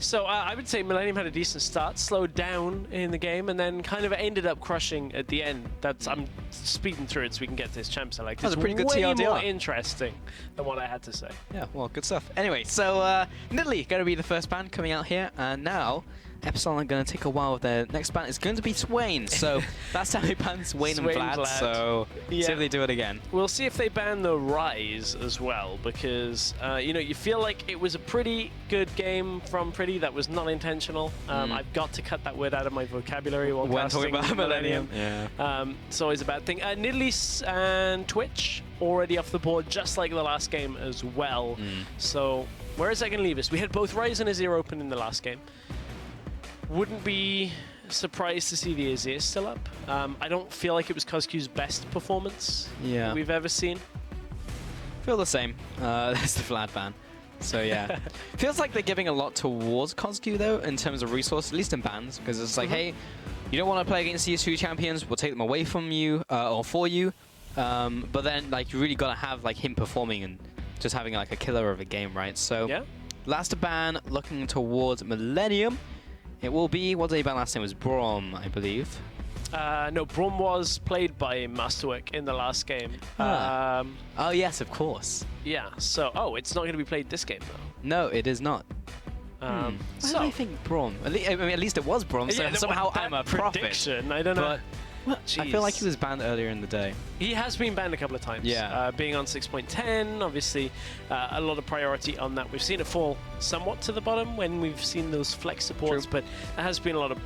So I would say Millenium had a decent start, slowed down in the game, and then kind of ended up crushing at the end. I'm speeding through it so we can get to this champ select. That's a pretty good way TLDR. more interesting than what I had to say. Yeah, well, good stuff. Anyway, so Nidalee going to be the first ban coming out here, and now Epsilon are going to take a while with their next ban. It's going to be Swain. So that's how they banned Swain and Vlad. So see if they do it again. We'll see if they ban the Rise as well, because you know, you feel like it was a pretty good game from Pretty. That was not intentional. I've got to cut that word out of my vocabulary while talking about Millenium. Yeah. It's always a bad thing. Nidalee and Twitch already off the board, just like the last game as well. So where is that going to leave us? We had both Rise and Azir open in the last game. Wouldn't be surprised to see the Azir still up. I don't feel like it was Kozq's best performance we've ever seen. Feel the same. That's the Vlad ban. So yeah. Feels like they're giving a lot towards Kozq though, in terms of resource, at least in bans, because it's like, hey, you don't want to play against these two champions, we'll take them away from you, or for you. But then like you really got to have like him performing and just having like a killer of a game, right? So last ban looking towards Millenium. It will be, what did they ban last time? It was Braum, I believe. No, Braum was played by Masterwork in the last game. Oh yes, of course. Yeah, so, it's not going to be played this game though. No, it is not. Why do I think Braum? I mean, at least it was Braum, so somehow I'm a prophet. Prediction, I don't know. I feel like he was banned earlier in the day. He has been banned a couple of times. Yeah. Being on 6.10, obviously, a lot of priority on that. We've seen it fall somewhat to the bottom when we've seen those flex supports, but there has been a lot of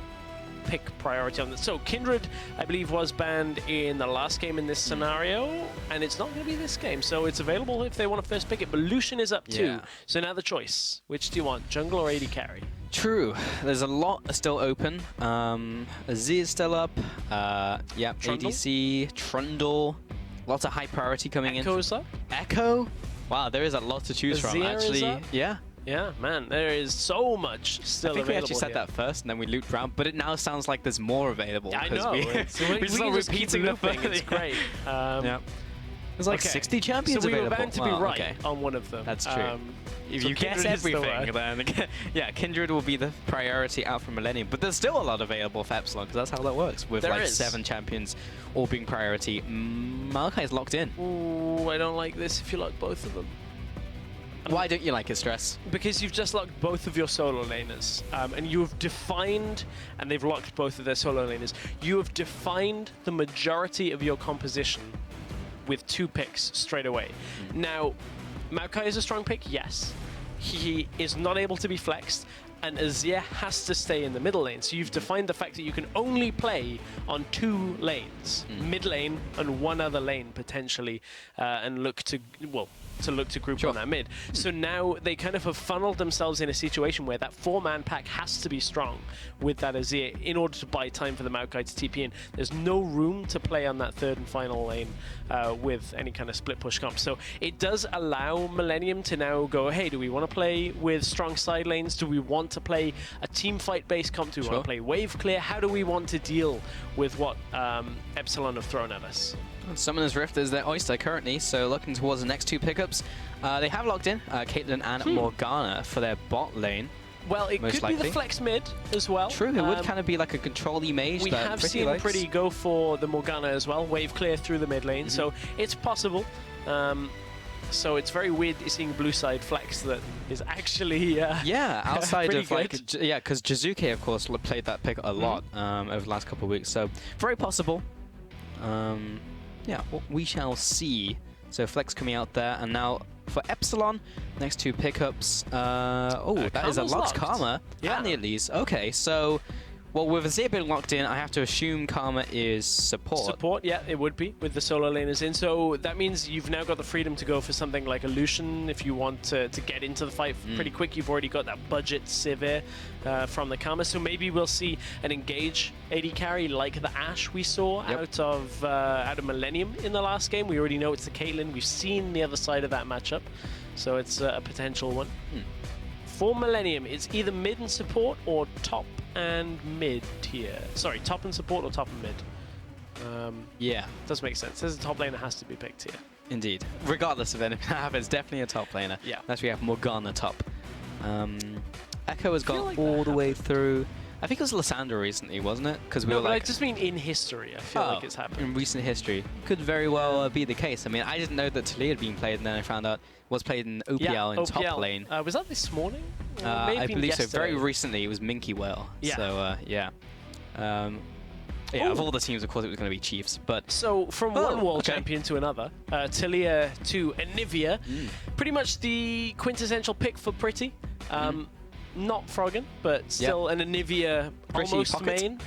pick priority on that. So Kindred, I believe, was banned in the last game in this scenario, and it's not going to be this game. So it's available if they want to first pick it. But Lucian is up too. So now the choice. Which do you want, jungle or AD carry? True. There's a lot still open. Azir is still up. Trundle? ADC, Trundle. Lots of high priority coming Echo's in. up? Echo? Wow, there is a lot to choose from, Azir actually. Is up? Yeah. Yeah, man, there is so much still available. I think we actually said that first, and then we looped around, but it now sounds like there's more available. Yeah, I know. We just repeating the thing. It's great. There's like 60 champions available. So we were bound to be right on one of them. That's true. If you guess everything, then yeah, Kindred will be the priority out from Millenium. But there's still a lot available for Epsilon, because that's how that works. With like 7 champions all being priority. Maokai's locked in. Ooh, I don't like this if you lock both of them. Why don't you like it, Stress? Because you've just locked both of your solo laners, and you have defined, and they've locked both of their solo laners, you have defined the majority of your composition with 2 picks straight away. Now, Maokai is a strong pick, yes. He is not able to be flexed, and Azir has to stay in the middle lane. So you've defined the fact that you can only play on 2 lanes, mid lane and 1 other lane potentially, and look to, well, to look to group on that mid. So now they kind of have funneled themselves in a situation where that 4-man pack has to be strong with that Azir in order to buy time for the Maokai to TP in. There's no room to play on that 3rd and final lane with any kind of split push comp. So it does allow Millenium to now go, hey, do we want to play with strong side lanes? Do we want to play a team fight based comp? Do we want to play wave clear? How do we want to deal with what Epsilon have thrown at us? Summoner's Rift is their oyster currently, so looking towards the next 2 pickups. They have locked in Caitlyn and Morgana for their bot lane. Well, it could be the flex mid as well. True, it would kind of be like a control-y mage. We have seen Pretty go for the Morgana as well, wave clear through the mid lane, so it's possible. So it's very weird seeing blue side flex that is actually outside of like because Jizuke of course played that pick a lot over the last couple of weeks, so very possible. Yeah, we shall see. So Flex coming out there, and now for Epsilon, next 2 pickups. That is a Lux Karma and the Elise. Okay, so well, with Azir being locked in, I have to assume Karma is support. Support, yeah, it would be, with the solo laners in. So that means you've now got the freedom to go for something like a Lucian if you want to get into the fight pretty quick. You've already got that budget Sivir from the Karma. So maybe we'll see an engage AD carry like the Ashe we saw out of Millenium in the last game. We already know it's the Caitlyn. We've seen the other side of that matchup. So it's a potential one. For Millenium, it's either mid and support or top and mid tier. Sorry, top and support or top and mid. Yeah. Does make sense. There's a top laner has to be picked here. Indeed. Regardless of anything that happens, definitely a top laner. Yeah. Unless we have Morgana top. Echo has gone like all the way through. I think it was Lysandra recently, wasn't it? Because we No, were but like, I just mean in history. I feel like it's happened. in recent history. Could very well be the case. I mean, I didn't know that Talia had been played, and then I found out it was played in OPL in top lane. Was that this morning? Or I believe yesterday? so. Very recently, it was Minky Whale. Yeah. So, yeah. Yeah, of all the teams, of course, it was going to be Chiefs. But so from one world champion to another, Talia to Anivia, pretty much the quintessential pick for Pretty. Not Froggen, but still an Anivia almost main.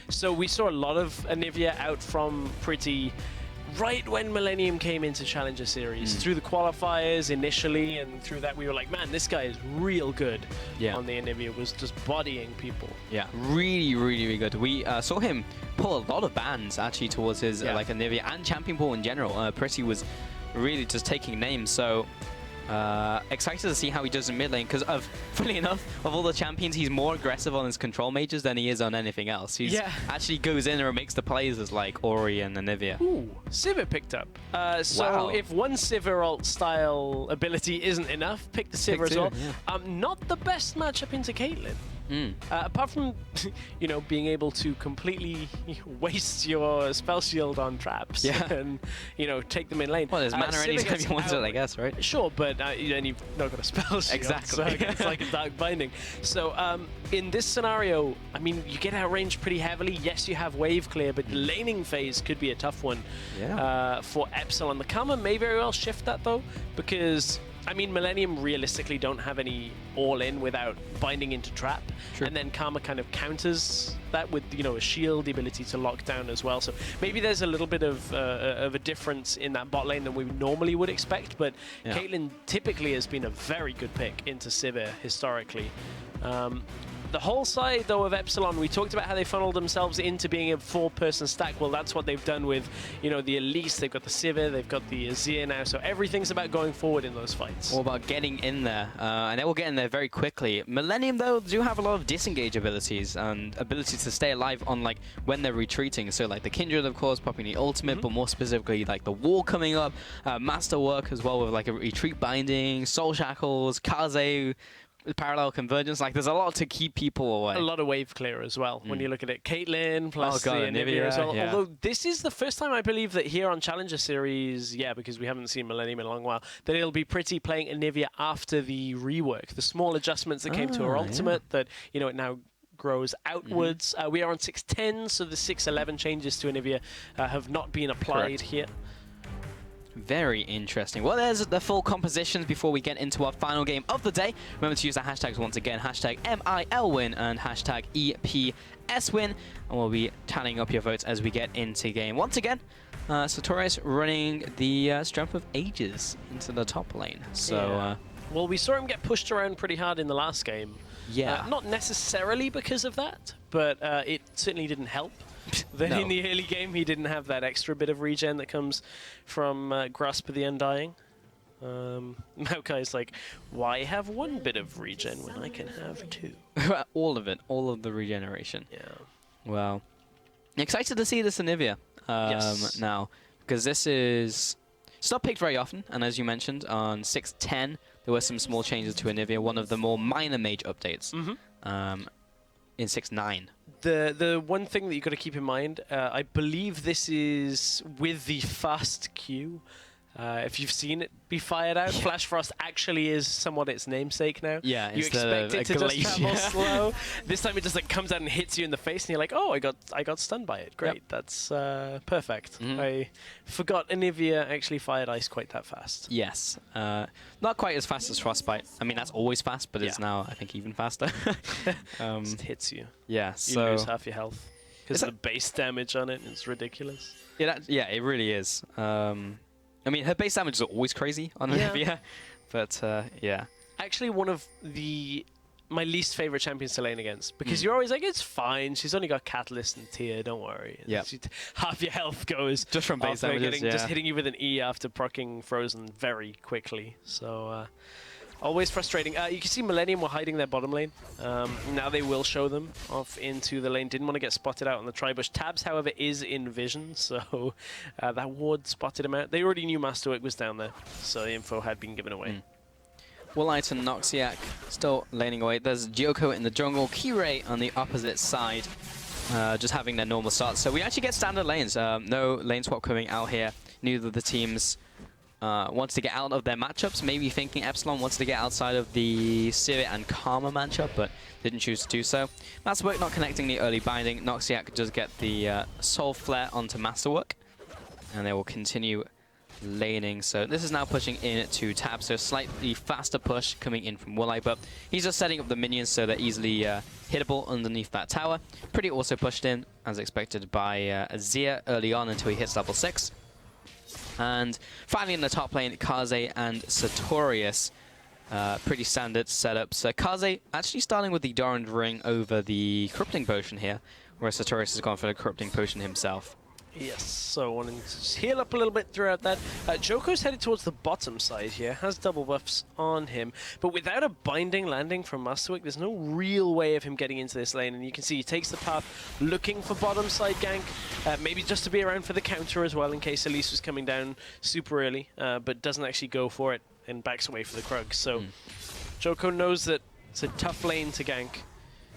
So we saw a lot of Anivia out from Pretty right when Millenium came into Challenger Series. Through the qualifiers initially, and through that we were like, man, this guy is real good on the Anivia, was just bodying people. Yeah, really, really, really good. We saw him pull a lot of bans actually towards his like Anivia and champion pool in general. Pretty was really just taking names, so excited to see how he does in mid lane, because funny enough, of all the champions, he's more aggressive on his control mages than he is on anything else. He actually goes in and makes the plays as like Ori and Anivia. Ooh, Sivir picked up. So if one Sivir ult style ability isn't enough, pick the Sivir as well. Not the best matchup into Caitlyn. Apart from, you know, being able to completely waste your spell shield on traps and, you know, take them in lane. Well, there's mana anytime you want it, I guess, right? Sure, but then you've not got a spell shield. Exactly. So it's like a Dark Binding. So in this scenario, I mean, you get outranged pretty heavily. Yes, you have wave clear, but the laning phase could be a tough one for Epsilon. The Karma may very well shift that, though, because I mean, Millenium realistically don't have any all-in without binding into trap, and then Karma kind of counters that with, you know, a shield, the ability to lock down as well. So maybe there's a little bit of a difference in that bot lane than we normally would expect, but Caitlyn typically has been a very good pick into Sivir historically. The whole side, though, of Epsilon, we talked about how they funneled themselves into being a 4-person stack. Well, that's what they've done with, you know, the Elise. They've got the Sivir, they've got the Azir now. So everything's about going forward in those fights. All about getting in there, and they will get in there very quickly. Millenium, though, do have a lot of disengage abilities and ability to stay alive on, like, when they're retreating. So, like, the Kindred, of course, popping the ultimate, but more specifically, like, the wall coming up, Masterwork as well with, like, a retreat binding, Soul Shackles, Kaze, parallel convergence. Like, there's a lot to keep people away. A lot of wave clear as well when you look at it. Caitlyn plus the Anivia as well. Although this is the first time I believe that here on Challenger Series, because we haven't seen Millenium in a long while, that it'll be Pretty playing Anivia after the rework. The small adjustments that came to her ultimate, that, you know, it now grows outwards. We are on 6.10, so the 6.11 changes to Anivia have not been applied here. Very interesting. Well, there's the full compositions before we get into our final game of the day. Remember to use the hashtags once again, hashtag MILWin and hashtag EPSWin, and we'll be tallying up your votes as we get into game. Once again, Sartorius running the Strength of Ages into the top lane. So, well, we saw him get pushed around pretty hard in the last game. Not necessarily because of that, but it certainly didn't help. Then in the early game, he didn't have that extra bit of regen that comes from Grasp of the Undying. Maokai's like, why have one bit of regen when I can have two? All of it, all of the regeneration. Yeah. Well, excited to see this Anivia now, because this is... It's not picked very often, and as you mentioned, on 6.10, there were some small changes to Anivia, one of the more minor mage updates in 6.9. The one thing that you've got to keep in mind, I believe this is with the fast Q. If you've seen it be fired out, Flash Frost actually is somewhat its namesake now. Yeah, you expect it to just travel slow. This time it just like comes out and hits you in the face, and you're like, "Oh, I got stunned by it. Great, that's perfect." I forgot Anivia actually fired ice quite that fast. Yes, not quite as fast as Frostbite. I mean, that's always fast, but it's now I think even faster. Just hits you. Yeah, you lose half your health because of the base damage on it. It's ridiculous. Yeah, it really is. I mean, her base damage is always crazy on Anivia, but yeah. Actually, one of my least favorite champions to lane against, because you're always like, it's fine, she's only got Catalyst and Tear, don't worry. Yeah. Half your health goes just from base damage, just hitting you with an E after proccing Frozen very quickly. So always frustrating. You can see Millenium were hiding their bottom lane. Now they will show them off into the lane. Didn't want to get spotted out on the tri-bush. Tabs, however, is in vision, so that ward spotted him out. They already knew Masterwork was down there, so the info had been given away. Woolite and Noxiac still laning away. There's Gyoko in the jungle, Kirei on the opposite side, just having their normal starts. So we actually get standard lanes. No lane swap coming out here. Neither of the teams wants to get out of their matchups. Maybe thinking Epsilon wants to get outside of the Sivir and Karma matchup, but didn't choose to do so. Masterwork not connecting the early binding. Noxiac does get the Soul Flare onto Masterwork, and they will continue laning. So this is now pushing in to Tab, so slightly faster push coming in from Woolite, but he's just setting up the minions so they're easily hittable underneath that tower. Pretty also pushed in, as expected, by Azir early on until he hits level 6. And finally in the top lane, Kaze and Sartorius. Pretty standard setups. Kaze actually starting with the Doran Ring over the Corrupting Potion here, whereas Sartorius has gone for the Corrupting Potion himself. Yes, so wanting to just heal up a little bit throughout that. Joko's headed towards the bottom side here, has double buffs on him, but without a binding landing from Masterwork, there's no real way of him getting into this lane, and you can see he takes the path looking for bottom side gank, maybe just to be around for the counter as well in case Elise was coming down super early, but doesn't actually go for it and backs away for the Krug. So Joko knows that it's a tough lane to gank,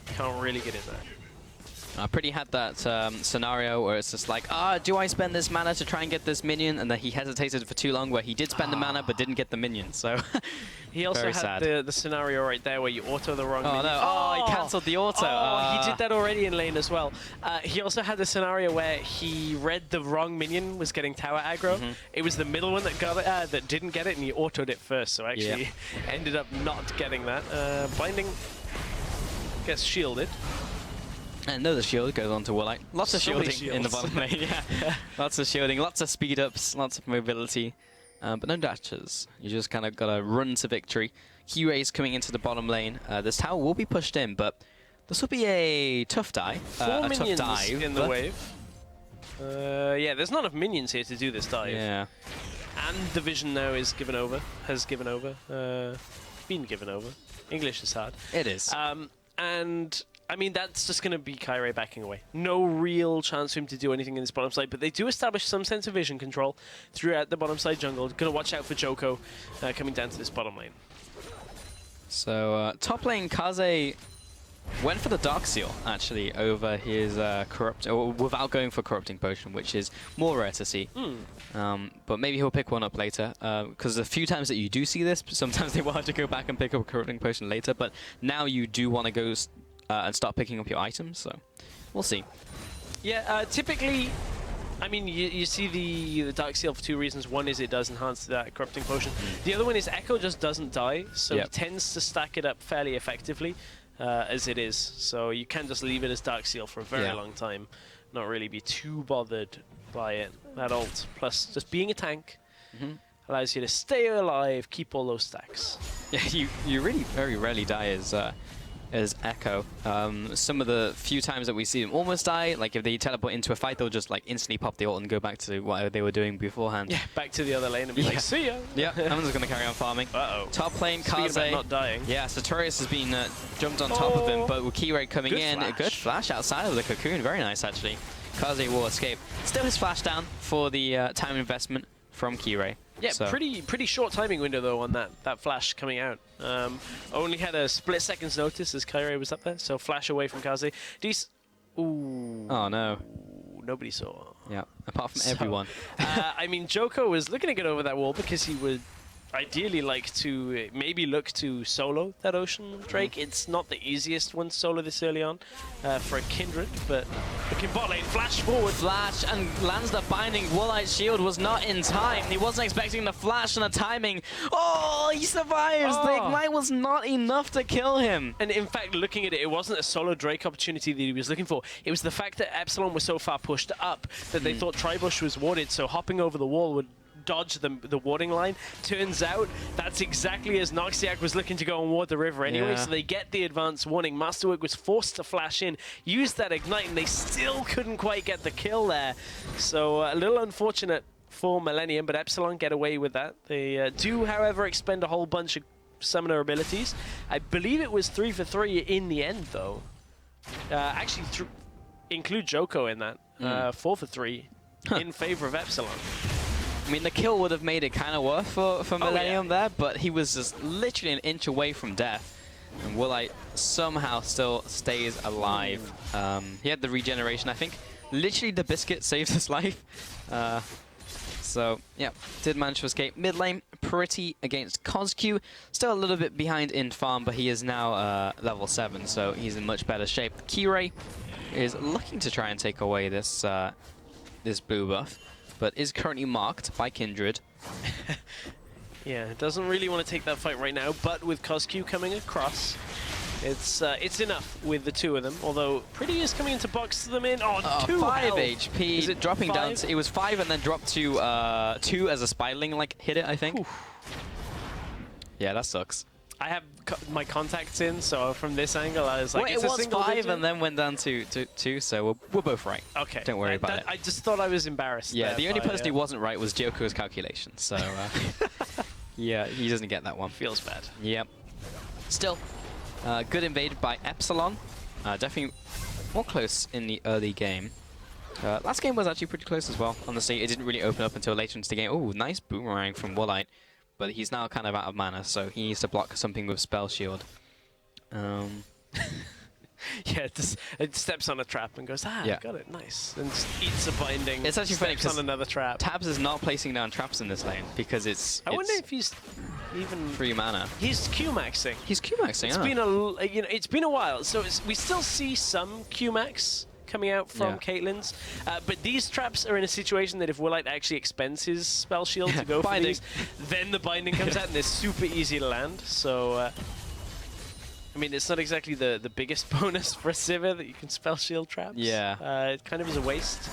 can't really get in there. I pretty had that scenario where it's just like, do I spend this mana to try and get this minion? And then he hesitated for too long where he did spend the mana but didn't get the minion, so he also had the scenario right there where you auto the wrong minion. No. He cancelled the auto. He did that already in lane as well. He also had the scenario where he read the wrong minion was getting tower aggro. It was the middle one that got it, that didn't get it, and he autoed it first, so actually ended up not getting that. Binding gets shielded. And another shield goes on to Woolite. Lots of shielding in the bottom lane. Lots of shielding, lots of speed ups, lots of mobility, but no dashes. You just kind of gotta run to victory. Q-Rays coming into the bottom lane. This tower will be pushed in, but this will be a tough dive. Four minions in the wave. Yeah, there's not enough minions here to do this dive. Yeah. And the vision now is given over. Been given over. English is hard. It is. And I mean, that's just going to be Kirei backing away. No real chance for him to do anything in this bottom side, but they do establish some sense of vision control throughout the bottom side jungle. Going to watch out for Joko coming down to this bottom lane. So, top lane, Kaze went for the Dark Seal, actually, over his without going for Corrupting Potion, which is more rare to see. But maybe he'll pick one up later, because a few times that you do see this, sometimes they will have to go back and pick up a Corrupting Potion later, but now you do want to go and start picking up your items, so we'll see. Yeah, typically, I mean, you see the Dark Seal for two reasons. One is it does enhance that Corrupting Potion. The other one is Echo just doesn't die, so he tends to stack it up fairly effectively as it is. So you can just leave it as Dark Seal for a very long time, not really be too bothered by it. That ult, plus just being a tank, allows you to stay alive, keep all those stacks. Yeah, you really very rarely die as Echo. Some of the few times that we see them almost die, like if they teleport into a fight, they'll just like instantly pop the ult and go back to whatever they were doing beforehand. Yeah, back to the other lane and be like, see ya! Yeah, I'm just going to carry on farming. Top lane, Kaze. Not dying. Yeah, Sartorius has been jumped on top of him, but with Kirei coming in, a good flash outside of the cocoon. Very nice, actually. Kaze will escape. Still his flash down for the time investment from Kirei. Yeah, so pretty short timing window though on that flash coming out. Only had a split second's notice as Kirei was up there, so flash away from Kaze. Ooh. Oh no. Nobody saw. Yeah, apart from everyone. I mean, Joko was looking to get over that wall because he would ideally like to maybe look to solo that Ocean Drake. It's not the easiest one to solo this early on for a Kindred, but looking bot lane, flash forward. Flash and lands the binding. Woolite's shield was not in time. He wasn't expecting the flash and the timing. Oh, he survives. The ignite was not enough to kill him. And in fact, looking at it, it wasn't a solo Drake opportunity that he was looking for. It was the fact that Epsilon was so far pushed up that they thought Tribush was warded, so hopping over the wall would dodge the warding line. Turns out that's exactly as Noxiac was looking to go and ward the river anyway, so they get the advance warning. Masterwork was forced to flash in, use that ignite, and they still couldn't quite get the kill there. So a little unfortunate for Millenium, but Epsilon get away with that. They do, however, expend a whole bunch of summoner abilities. I believe it was 3 for 3 in the end, though. Actually, include Joko in that. 4 for 3 in favor of Epsilon. I mean, the kill would have made it kind of worse for Millenium there, but he was just literally an inch away from death. And Woolite somehow still stays alive. He had the regeneration, I think. Literally, the biscuit saved his life. So, yeah, did manage to escape. Mid lane, pretty against CosQ. Still a little bit behind in farm, but he is now level 7, so he's in much better shape. Kirei is looking to try and take away this, this blue buff, but is currently marked by Kindred. Yeah, doesn't really want to take that fight right now, but with CosQ coming across, it's enough with the two of them. Although Pretty is coming into box them in. Oh, 2 5 health. HP. Is it dropping 5? down? It was 5 and then dropped to 2 as a Spiderling like hit it, I think. Oof. Yeah, that sucks. I have my contacts in, so from this angle, I was like, Well, it's it a was single 5 digit. and then went down to 2, so we're both right. Okay. Don't worry about it. I just thought I was embarrassed. Yeah, there the only by, person who wasn't right was Joko's calculation, so yeah, he doesn't get that one. Feels bad. Yep. Still, good invade by Epsilon. Definitely more close in the early game. Last game was actually pretty close as well. Honestly, it didn't really open up until later into the game. Oh, nice boomerang from Woolite. But he's now kind of out of mana, so he needs to block something with Spell Shield. Yeah, it steps on a trap and goes, Yeah. got it, nice. And just eats a binding. It's actually funny steps on 'cause another trap. Tabs is not placing down traps in this lane because it's I wonder if he's even... free mana. He's Q-maxing. He's Q-maxing, It's been it's been a while, so we still see some Q-max coming out from Caitlyn's, but these traps are in a situation that if Woolite actually expends his spell shield to go for these, then the binding comes out and they're super easy to land. So, I mean, it's not exactly the biggest bonus for a Sivir that you can spell shield traps. Yeah. It kind of is a waste.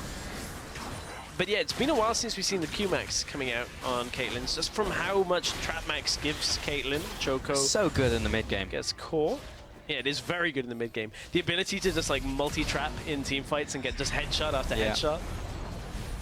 But yeah, it's been a while since we've seen the Q-max coming out on Caitlyn's, just from how much trap max gives Caitlyn. Choco So good in the mid game. gets core. Yeah, it is very good in the mid game. The ability to just like multi-trap in team fights and get just headshot after headshot.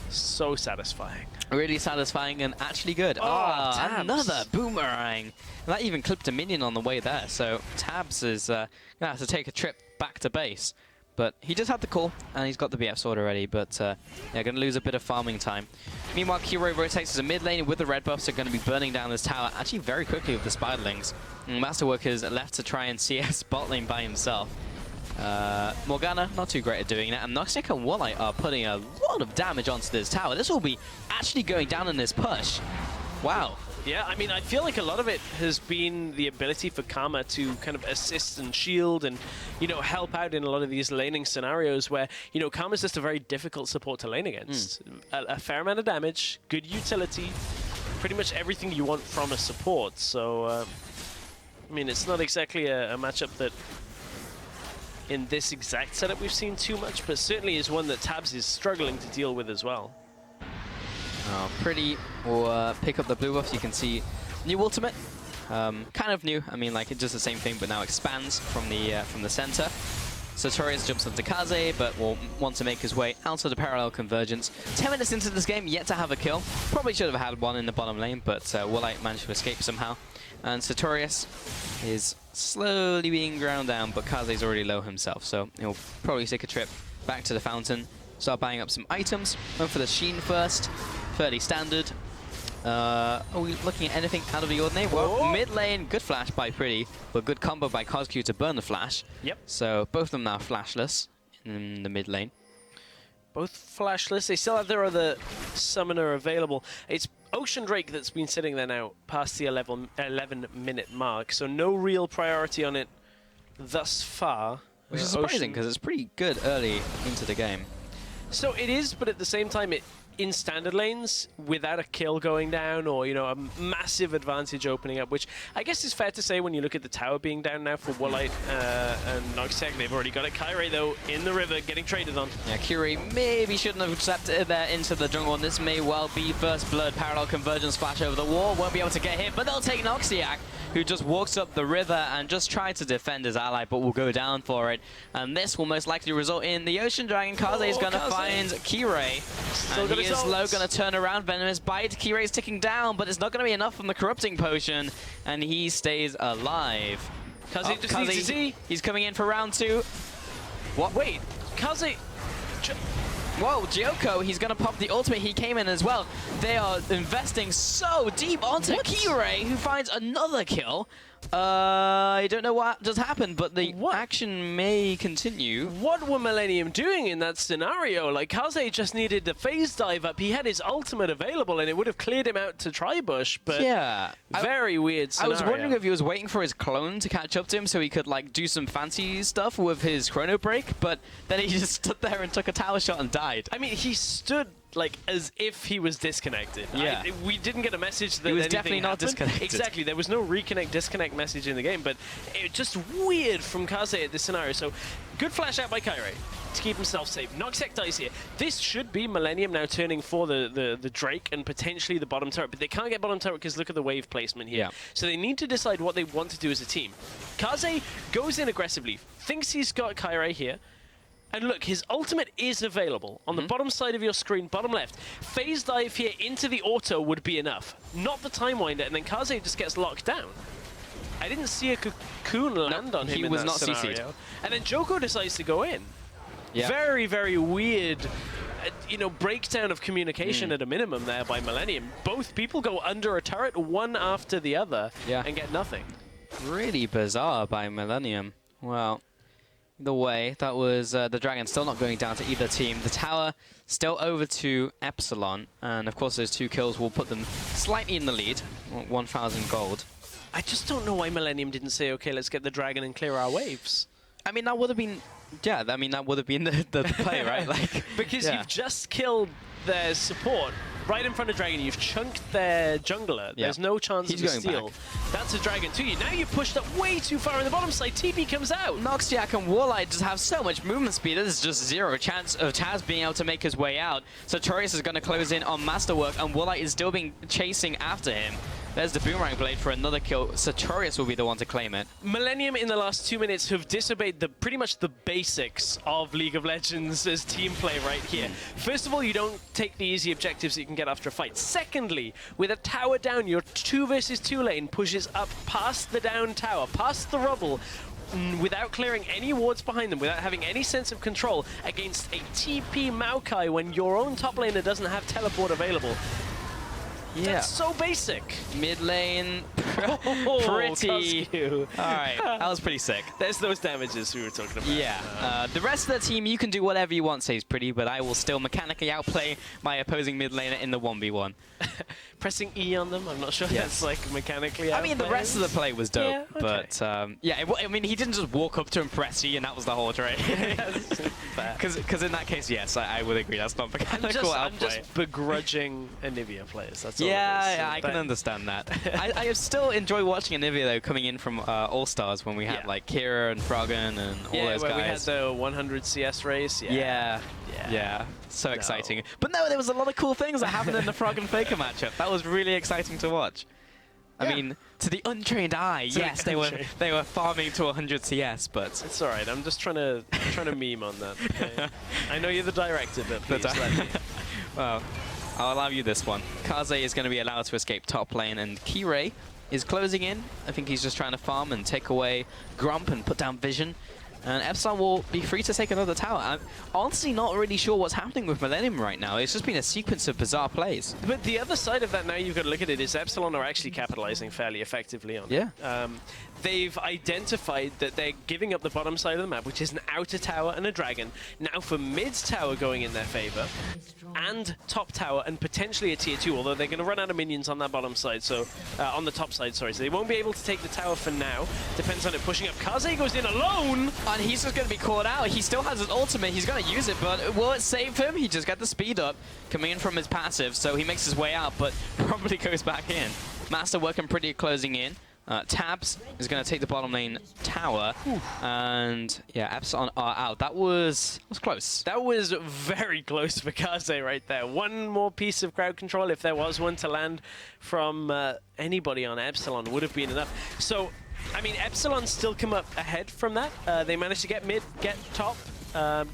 So satisfying. Really satisfying and actually good. Oh, Tabs. Another boomerang. And that even clipped a minion on the way there. So Tabs is going to have to take a trip back to base. But he just had the call, and he's got the BF sword already, but yeah, going to lose a bit of farming time. Meanwhile, Kirei rotates as a mid lane with the red buffs, are going to be burning down this tower actually very quickly with the Spiderlings. And Masterworker's left to try and CS bot lane by himself. Morgana, not too great at doing that, and Noxic and Woolite are putting a lot of damage onto this tower. This will be actually going down in this push. Wow. Yeah, I mean, I feel like a lot of it has been the ability for Karma to kind of assist and shield and, you know, help out in a lot of these laning scenarios where, you know, Karma's just a very difficult support to lane against. A fair amount of damage, good utility, pretty much everything you want from a support. So, I mean, it's not exactly a matchup that in this exact setup we've seen too much, but certainly is one that Tabs is struggling to deal with as well. Pretty will pick up the blue buff. You can see new ultimate, kind of new. I mean, like, it's just the same thing, but now expands from the center. Sartorius jumps onto Kaze, but will want to make his way out to the parallel convergence. 10 minutes into this game, yet to have a kill. Probably should have had one in the bottom lane, but Woolite managed to escape somehow. And Sartorius is slowly being ground down, but Kaze's already low himself, so he'll probably take a trip back to the fountain, start buying up some items. Went for the Sheen first. Fairly standard. Are we looking at anything out of the ordinary? Well, mid lane, good flash by Pretty, but good combo by CosQ to burn the flash. Yep. So both of them now flashless in the mid lane. Both flashless. They still have their other summoner available. It's Ocean Drake that's been sitting there now past the 11-minute mark, so no real priority on it thus far. Which is surprising because it's pretty good early into the game. So it is, but at the same time, in standard lanes, without a kill going down or, you know, a massive advantage opening up, which I guess is fair to say when you look at the tower being down now for Woolite and Noxic. They've already got it. Kirei, though, in the river, getting traded on. Yeah, Kirei maybe shouldn't have stepped there into the jungle, and this may well be first blood. Parallel convergence flash over the wall. Won't be able to get hit, but they'll take Noxiac, who just walks up the river and just tried to defend his ally, but will go down for it. And this will most likely result in the Ocean Dragon. Kaze is going to find Kirei. And he is low, going to turn around. Venomous Bite. Kirei is ticking down, but it's not going to be enough from the Corrupting Potion, and he stays alive. Kaze just needs to see. He's coming in for round 2. What? Wait, Kaze... Whoa, Gyoko, he's going to pop the ultimate. He came in as well. They are investing so deep onto Kirei, who finds another kill. I don't know what just happened, but the action may continue. What were Millenium doing in that scenario? Like, Kaze just needed the phase dive up. He had his ultimate available, and it would have cleared him out to Tribush, but yeah, very weird scenario. I was wondering if he was waiting for his clone to catch up to him so he could, like, do some fancy stuff with his chrono break, but then he just stood there and took a tower shot and died. I mean, he stood like as if he was disconnected. Yeah. We didn't get a message that he was anything definitely not happened. disconnected. Exactly. There was no reconnect, disconnect message in the game, but it just weird from Kaze at this scenario. So good flash out by Kirei to keep himself safe. Noxec dies here. This should be Millenium now turning for the Drake and potentially the bottom turret, but they can't get bottom turret because look at the wave placement here. Yeah. So they need to decide what they want to do as a team. Kaze goes in aggressively, thinks he's got Kirei here. And look, his ultimate is available on the bottom side of your screen, bottom left. Phase dive here into the auto would be enough, not the time winder, and then Kaze just gets locked down. I didn't see a cocoon land on him he in was that not scenario. CC'd. And then Joko decides to go in. Yeah. Very, very weird, you know, breakdown of communication at a minimum there by Millenium. Both people go under a turret, one after the other, and get nothing. Really bizarre by Millenium. Well, the way that was the Dragon still not going down to either team. The tower still over to Epsilon, and of course those 2 kills will put them slightly in the lead, 1,000 gold. I just don't know why Millenium didn't say, okay, let's get the Dragon and clear our waves. I mean, that would have been, yeah, I mean, that would have been the play, right? Like, because you've just killed their support right in front of Dragon. You've chunked their jungler. There's no chance of a steal. Back. That's a Dragon to you. Now you've pushed up way too far on the bottom side. TP comes out. Noxiac and Warlight just have so much movement speed. There's just zero chance of Taz being able to make his way out. So Sartorius is going to close in on Masterwork, and Warlight is still chasing after him. There's the Boomerang Blade for another kill. Sartorius will be the one to claim it. Millenium in the last 2 minutes have disobeyed pretty much the basics of League of Legends as team play right here. First of all, you don't take the easy objectives that you can get after a fight. Secondly, with a tower down, your 2 versus 2 lane pushes up past the down tower, past the rubble, without clearing any wards behind them, without having any sense of control against a TP Maokai when your own top laner doesn't have teleport available. Yeah. That's so basic. Mid lane, pretty. Alright, that was pretty sick. There's those damages we were talking about. Yeah. The rest of the team, you can do whatever you want, says Pretty, but I will still mechanically outplay my opposing mid laner in the 1v1. Pressing E on them, I'm not sure that's like mechanically I mean, the rest of the play was dope, but yeah, I mean, he didn't just walk up to him, press E, and that was the whole trade. Because in that case, yes, I would agree, that's not mechanical outplay. I'm just begrudging Anivia players, that's all yeah, I can understand that. I still enjoy watching Anivia, though, coming in from All-Stars when we had, like, Kira and Froggen and all those guys. We had the 100 CS race. Yeah. So exciting. But no, there was a lot of cool things that happened in the Frog and Faker matchup. That was really exciting to watch. I mean, to the untrained eye, yes, they were farming to 100 CS, but it's all right. I'm just trying to meme on that. Okay? I know you're the director, but please let me. Well, I'll allow you this one. Kaze is going to be allowed to escape top lane, and Kirei is closing in. I think he's just trying to farm and take away Grump and put down Vision. And Epsilon will be free to take another tower. I'm honestly not really sure what's happening with Millenium right now. It's just been a sequence of bizarre plays. But the other side of that, now you've got to look at it, is Epsilon are actually capitalizing fairly effectively on it. They've identified that they're giving up the bottom side of the map, which is an outer tower and a dragon. Now for mid's tower going in their favor, and top tower, and potentially a tier 2, although they're going to run out of minions on that bottom side, so on the top side, sorry. So they won't be able to take the tower for now. Depends on it pushing up. Kaze goes in alone! And he's just going to be caught out. He still has his ultimate. He's going to use it, but will it save him? He just got the speed up coming in from his passive, so he makes his way out, but probably goes back in. Master working pretty closing in. Tabs is going to take the bottom lane tower, and yeah, Epsilon are out. That was close. That was very close for Kaze right there. One more piece of crowd control, if there was one to land from anybody on Epsilon, would have been enough. So, I mean, Epsilon still come up ahead from that. They managed to get mid, get top.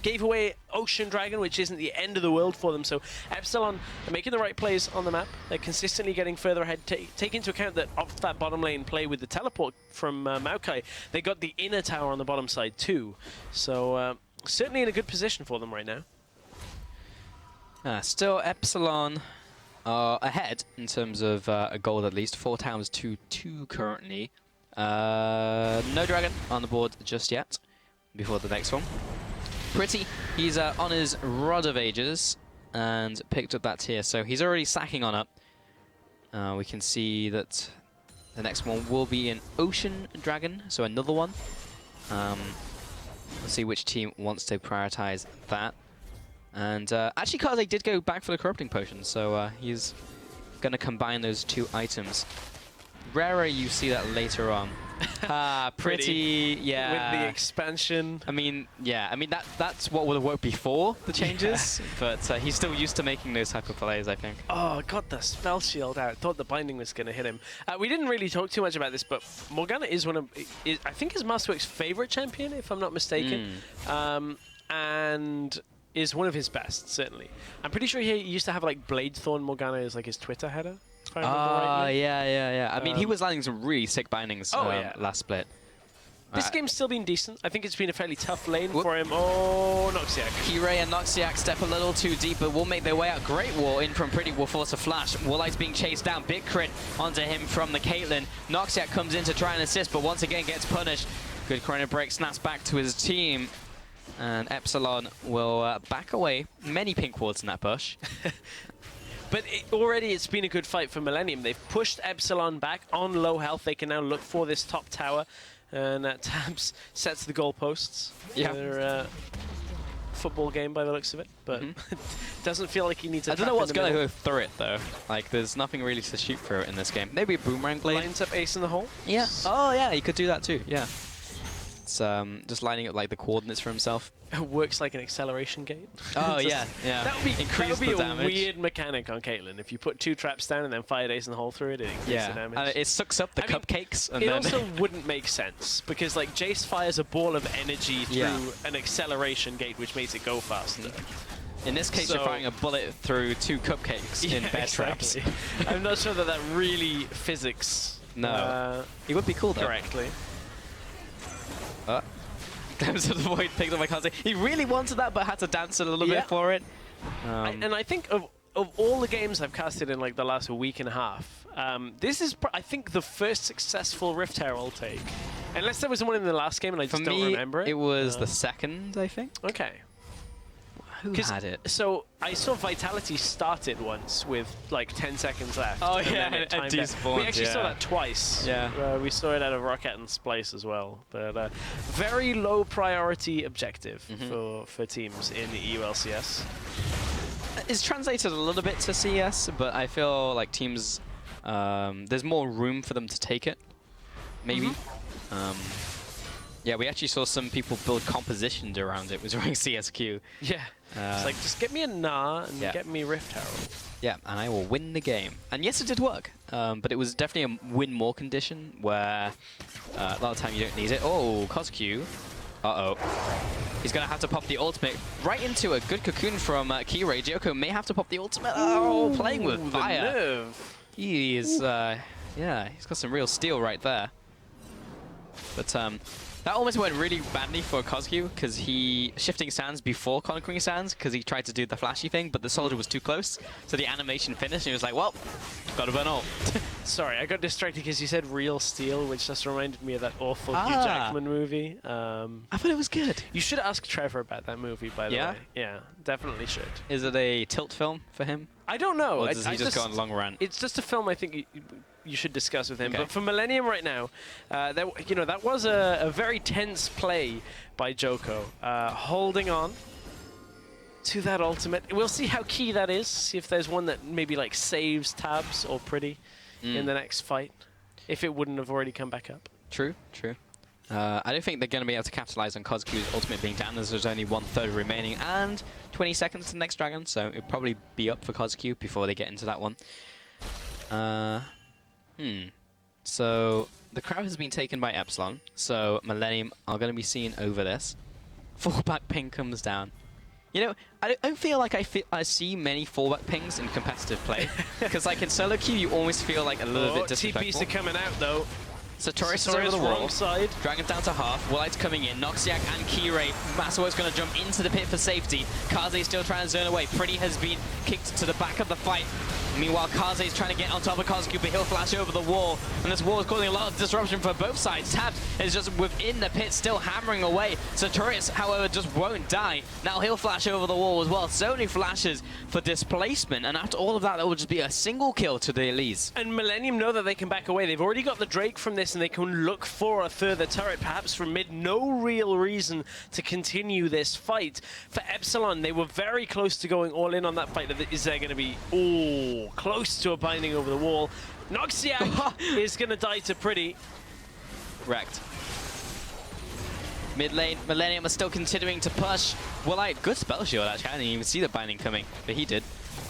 Gave away Ocean Dragon, which isn't the end of the world for them. So Epsilon are making the right plays on the map. They're consistently getting further ahead. Take into account that off that bottom lane play with the teleport from Maokai, they got the inner tower on the bottom side too. So certainly in a good position for them right now. Still Epsilon ahead in terms of a goal at least. 4 towers to 2 currently. No dragon on the board just yet before the next one. Pretty, he's on his Rod of Ages and picked up that tier, so he's already sacking on up. We can see that the next one will be an Ocean Dragon, so another one. Let's see which team wants to prioritize that. And actually, Kaze did go back for the Corrupting Potion, so he's going to combine those 2 items. Rarer, you see that later on. Pretty, yeah. With the expansion. I mean, yeah. I mean, that's what would have worked before the changes, but he's still used to making those type of plays, I think. Oh, got the spell shield out. Thought the binding was going to hit him. We didn't really talk too much about this, but Morgana is one of, I think, is Masterworks' favorite champion, if I'm not mistaken, and is one of his best, certainly. I'm pretty sure he used to have like Bladethorn Morgana as like his Twitter header. Yeah. I mean, he was landing some really sick bindings last split. This game's still been decent. I think it's been a fairly tough lane for him. Oh, Noxiac. Kirei and Noxiac step a little too deep, but will make their way out. Great wall in from Pretty, will force a flash. Warlight's being chased down. Big crit onto him from the Caitlyn. Noxiac comes in to try and assist, but once again gets punished. Good Chrono Break, snaps back to his team. And Epsilon will back away. Many pink wards in that bush. But already it's been a good fight for Millenium. They've pushed Epsilon back on low health. They can now look for this top tower. And Tabs sets the goalposts. Yeah. Their football game by the looks of it. But doesn't feel like he needs a I don't know what's going to go through it, though. Like, there's nothing really to shoot through it in this game. Maybe a Boomerang Blade. Lines up Ace in the hole. Yeah. Oh, yeah, he could do that, too. Yeah. It's just lining up, like, the coordinates for himself. It works like an acceleration gate. Oh, yeah. That would be a weird mechanic on Caitlyn. If you put 2 traps down and then fire Ace in the hole through it, it increases the damage. It sucks up the cupcakes. And it then also wouldn't make sense, because like Jace fires a ball of energy through an acceleration gate, which makes it go faster. In this case, you're firing a bullet through 2 cupcakes in bear traps. I'm not sure that really physics. No. It would be cool, though. Correctly. Dance of the Void picked up by Kaze. He really wanted that, but had to dance a little bit for it. And I think of all the games I've casted in like the last week and a half, this is, I think, the first successful Rift Herald take. Unless there was one in the last game and I just don't remember it. It was the second, I think. Okay. Who had it? So I saw Vitality started once with like 10 seconds left. Oh yeah, and despawned. We actually saw that twice. Yeah. We saw it out of Rocket and Splice as well. But very low priority objective for teams in the EULCS. It's translated a little bit to CS, but I feel like teams, there's more room for them to take it, maybe. Yeah, we actually saw some people build compositions around it, was during CSQ. Yeah. It's like, just get me a Gnar and get me Rift Herald. Yeah, and I will win the game. And yes, it did work, but it was definitely a win more condition where a lot of the time you don't need it. Oh, Cosq. Uh-oh. He's going to have to pop the ultimate right into a good cocoon from Kirei. Joko may have to pop the ultimate. Oh, playing with fire. He is, yeah, he's got some real steel right there. But that almost went really badly for Cosq, because he shifting sands before conquering sands, because he tried to do the flashy thing, but the soldier was too close. So the animation finished, and he was like, well, gotta burn all. Sorry, I got distracted because you said real steel, which just reminded me of that awful Hugh Jackman movie. I thought it was good. You should ask Trevor about that movie, by the way. Yeah, definitely should. Is it a tilt film for him? I don't know. Or does he just go on long rant? It's just a film I think you should discuss with him. Okay. But for Millenium right now, that was a very tense play by Joko, holding on to that ultimate. We'll see how key that is. See if there's one that maybe like saves Tabs or Pretty in the next fight, if it wouldn't have already come back up. True. I don't think they're going to be able to capitalize on Cosq's ultimate being down, as there's only 1/3 remaining and 20 seconds to the next dragon, so it'll probably be up for Cosq before they get into that one. So the crowd has been taken by Epsilon, so Millenium are going to be seen over this. Fallback ping comes down. You know, I don't feel like I see many fallback pings in competitive play, because like in solo queue you always feel like a little bit disrespectful. TPs are coming out though. Sartorius is over the wrong wall. side. Dragon down to half. Woolite's coming in. Noxiac and Kirei. Masawo's going to jump into the pit for safety. Kaze still trying to zone away. Pretty has been kicked to the back of the fight. Meanwhile, Kaze is trying to get on top of Kozuki, but he'll flash over the wall. And this wall is causing a lot of disruption for both sides. Tabs is just within the pit, still hammering away. Sartorius, however, just won't die. Now he'll flash over the wall as well. So many flashes for displacement. And after all of that, will just be a single kill to the Elise. And Millenium know that they can back away. They've already got the Drake from this, and they can look for a further turret, perhaps from mid. No real reason to continue this fight. For Epsilon, they were very close to going all in on that fight. Is there going to be... Oh, close to a binding over the wall. Noxiac is going to die to Pretty. Wrecked. Mid lane, Millenium are still continuing to push. Woolite, good spell shield actually. I didn't even see the binding coming, but he did.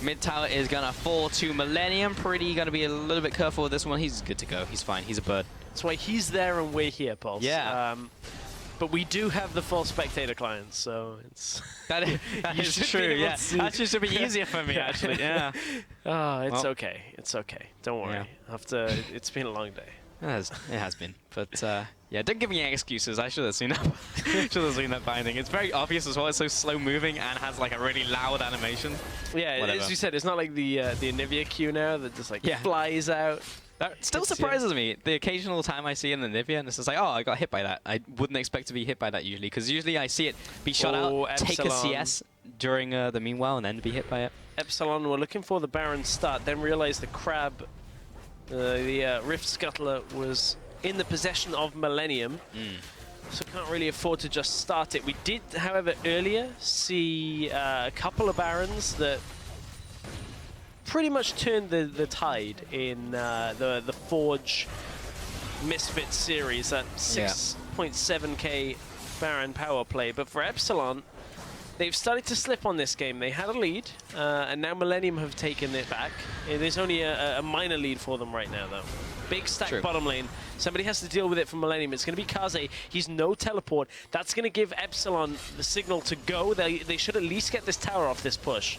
Mid tower is going to fall to Millenium. Pretty going to be a little bit careful with this one. He's good to go. He's fine. He's a bird. That's why he's there and we're here, Pulse. Yeah. But we do have the full spectator clients, so it's... that is true, yeah. Actually, should be easier for me, actually, yeah. Oh, it's okay. It's okay. Don't worry. Yeah. It's been a long day. It has been. But, yeah, don't give me any excuses. I should have seen that. Should have seen that binding. It's very obvious as well. It's so slow moving and has, like, a really loud animation. Yeah, Whatever. as you said, it's not like the Anivia Q now that just, like, flies out. That still surprises me. The occasional time I see it in the Nivea, and it's just like, oh, I got hit by that. I wouldn't expect to be hit by that usually, because usually I see it be shot out, take a CS during the meanwhile, and then be hit by it. Epsilon were looking for the Baron start, then realized the Crab, the Rift Scuttler, was in the possession of Millenium, so can't really afford to just start it. We did, however, earlier see a couple of Barons that pretty much turned the tide in the Forge Misfit series, that 6.7k Baron power play. But for Epsilon, they've started to slip on this game. They had a lead, and now Millenium have taken it back. There's only a minor lead for them right now, though. Big stack bottom lane. Somebody has to deal with it from Millenium. It's going to be Kaze. He's no teleport. That's going to give Epsilon the signal to go. They should at least get this tower off this push.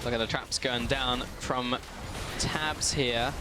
Look at the traps going down from Tabs here.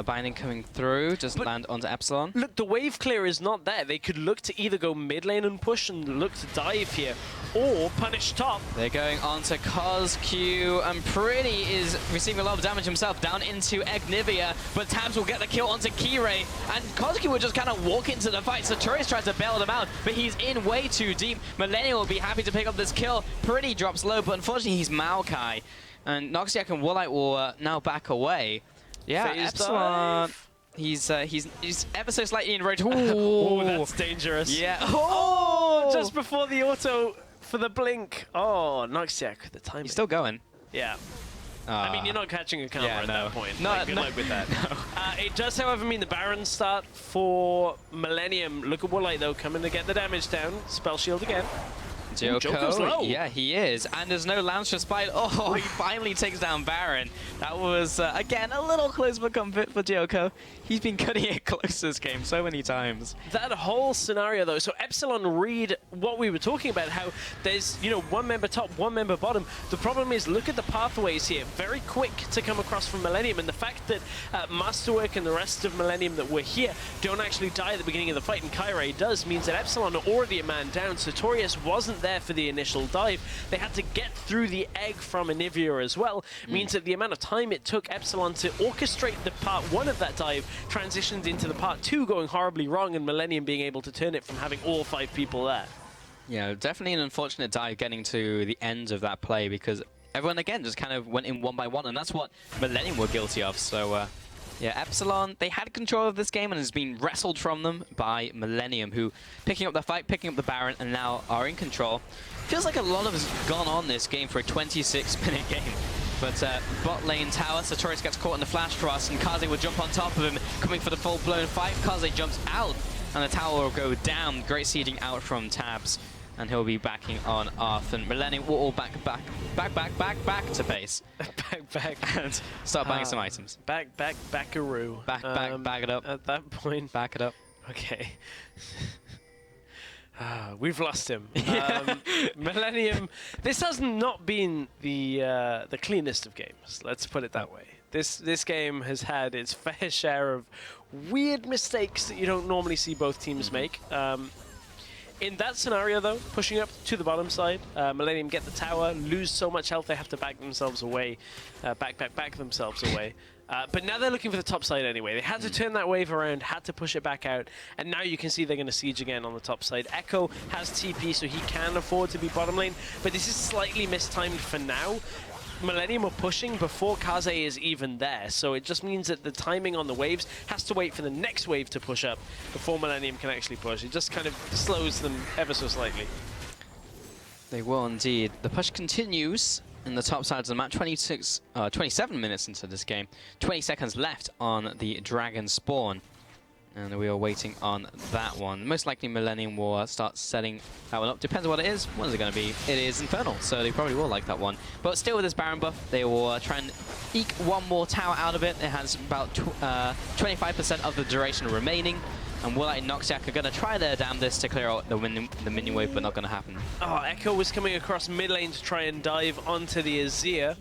Binding coming through, just land onto Epsilon. Look, the wave clear is not there. They could look to either go mid lane and push and look to dive here, or punish top. They're going on to KozQ, and Pretty is receiving a lot of damage himself down into Egnivia, but Tabs will get the kill onto Kirei, and KozQ will just kind of walk into the fight. Sartorius tries to bail them out, but he's in way too deep. Millenium will be happy to pick up this kill. Pretty drops low, but unfortunately he's Maokai, and Noxiac and Woolite will now back away. Yeah, Phase Epsilon, he's ever so slightly in range. Oh, that's dangerous. Yeah. Oh, just before the auto for the blink. Oh, Noxiac, the timing. He's still going. Yeah. I mean, you're not catching a camera at that point. Good luck with that. No. It does, however, mean the Baron start for Millenium. Look at Woolite, though, coming to get the damage down. Spell shield again. Joko's low. Yeah, he is. And there's no Lance for Spite. Oh, he finally takes down Baron. That was, again, a little close for comfort for Joko. He's been cutting it close this game so many times. That whole scenario, though, so Epsilon read what we were talking about, how there's, you know, one member top, one member bottom. The problem is, look at the pathways here. Very quick to come across from Millenium, and the fact that Masterwork and the rest of Millenium that were here don't actually die at the beginning of the fight, and Kirei does, means that Epsilon are already a man down. Sartorius wasn't there for the initial dive. They had to get through the egg from Anivia as well. Means that the amount of time it took Epsilon to orchestrate the part one of that dive transitioned into the part two going horribly wrong, and Millenium being able to turn it from having all 5 people there. Yeah, definitely an unfortunate dive getting to the end of that play, because everyone again just kind of went in one by one, and that's what Millenium were guilty of. So yeah, Epsilon, they had control of this game and has been wrestled from them by Millenium, who picking up the fight, picking up the Baron, and now are in control. Feels like a lot has gone on this game for a 26-minute game. But bot lane tower, Sartorius gets caught in the flash thrust, and Kaze will jump on top of him, coming for the full-blown fight. Kaze jumps out, and the tower will go down. Great sieging out from Tabs, and he'll be backing on Arth. And Millenium will all back to base. back. And start buying some items. Backaroo. Back it up. At that point. Back it up. Okay. We've lost him. Millenium. This has not been the cleanest of games. Let's put it that way. This game has had its fair share of weird mistakes that you don't normally see both teams make. In that scenario, though, pushing up to the bottom side, Millenium get the tower, lose so much health they have to back themselves away, back themselves away. But now they're looking for the top side anyway. They had to turn that wave around, had to push it back out, and now you can see they're going to siege again on the top side. Echo has TP, so he can afford to be bottom lane, but this is slightly mistimed for now. Millenium are pushing before Kaze is even there, so it just means that the timing on the waves has to wait for the next wave to push up before Millenium can actually push. It just kind of slows them ever so slightly. They will indeed. The push continues in the top side of the map. 27 minutes into this game. 20 seconds left on the Dragon spawn. And we are waiting on that one. Most likely Millenium will start setting that one up. Depends on what it is. What is it going to be? It is Infernal, so they probably will like that one. But still with this Baron buff, they will try and eke one more tower out of it. It has about 25% of the duration remaining. And Woolite and Noxiac are going to try their damnedest to clear out the minion wave, but not going to happen. Oh, Echo was coming across mid lane to try and dive onto the Azir.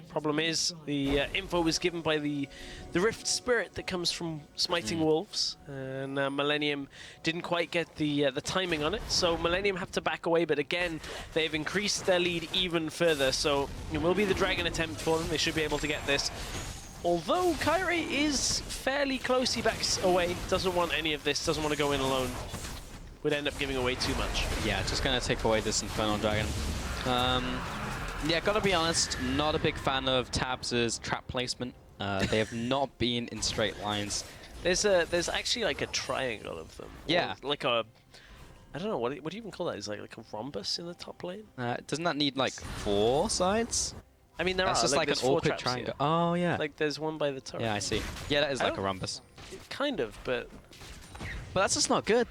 Problem is, the info was given by the Rift Spirit that comes from Smiting Wolves, and Millenium didn't quite get the timing on it, so Millenium have to back away, but again, they've increased their lead even further, so it will be the Dragon attempt for them. They should be able to get this. Although Kyrie is fairly close, he backs away, doesn't want any of this, doesn't want to go in alone. Would end up giving away too much. Yeah, just going to take away this Infernal Dragon. Yeah, gotta be honest, not a big fan of Tabs' trap placement. They have not been in straight lines. There's actually like a triangle of them. Yeah. Or like a, I don't know, what do you even call that? Is like a rhombus in the top lane? Doesn't that need like 4 sides? I mean, That's just like an awkward triangle. Here. Oh, yeah. Like there's one by the turret. Yeah, I see. Yeah, that is like a rhombus. Kind of, but that's just not good.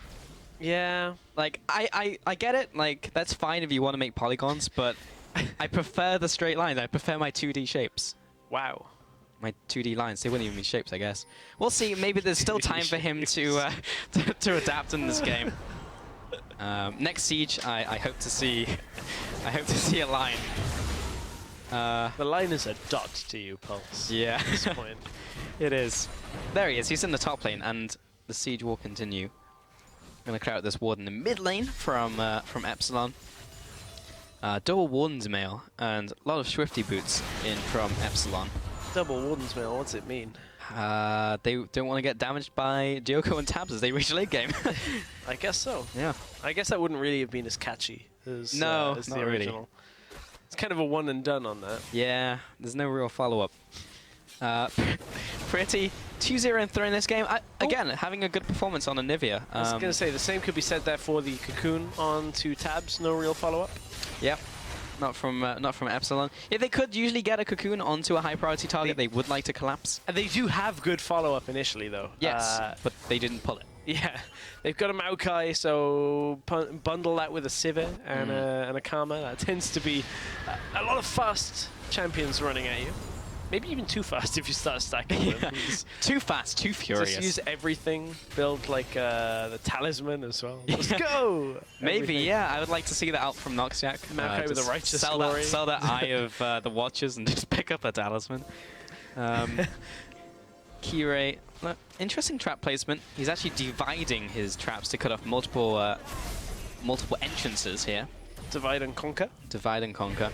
Yeah. Like, I get it. Like, that's fine if you want to make polygons, but I prefer the straight lines. I prefer my 2D shapes. Wow. My 2D lines. They wouldn't even be shapes, I guess. We'll see. Maybe there's still time for him to adapt in this game. Next siege, I hope to see. I hope to see a line. The line is a dot to you, Pulse. Yeah. At this point. It is. There he is. He's in the top lane, and the siege will continue. I'm going to clear out this ward in the mid lane from Epsilon. Double Warden's Mail and a lot of Swifty boots in from Epsilon. Double Warden's Mail, what's it mean? They don't want to get damaged by Dioko and Tabs as they reach late game. I guess so. Yeah. I guess that wouldn't really have been as catchy as, as the not original. Really. It's kind of a one and done on that. Yeah, there's no real follow-up. Pretty 2-0 and 3 in this game. Again, having a good performance on Anivia. I was going to say, the same could be said there for the Cocoon on to Tabs. No real follow-up. Yep. Not from Epsilon. Yeah, they could usually get a Cocoon onto a high-priority target they would like to collapse. And they do have good follow-up initially, though. Yes, but they didn't pull it. Yeah, they've got a Maokai, so bundle that with a Sivir and a Karma. That tends to be a lot of fast champions running at you. Maybe even too fast if you start stacking them. Too fast, too furious. Just use everything, build like the talisman as well. Let's go! Maybe, everything. yeah. I would like to see that out from Noxiac. Maokai with a righteous glory. Sell that Eye of the Watchers and just pick up a talisman. Kirei, interesting trap placement. He's actually dividing his traps to cut off multiple entrances here. Divide and conquer. Divide and conquer.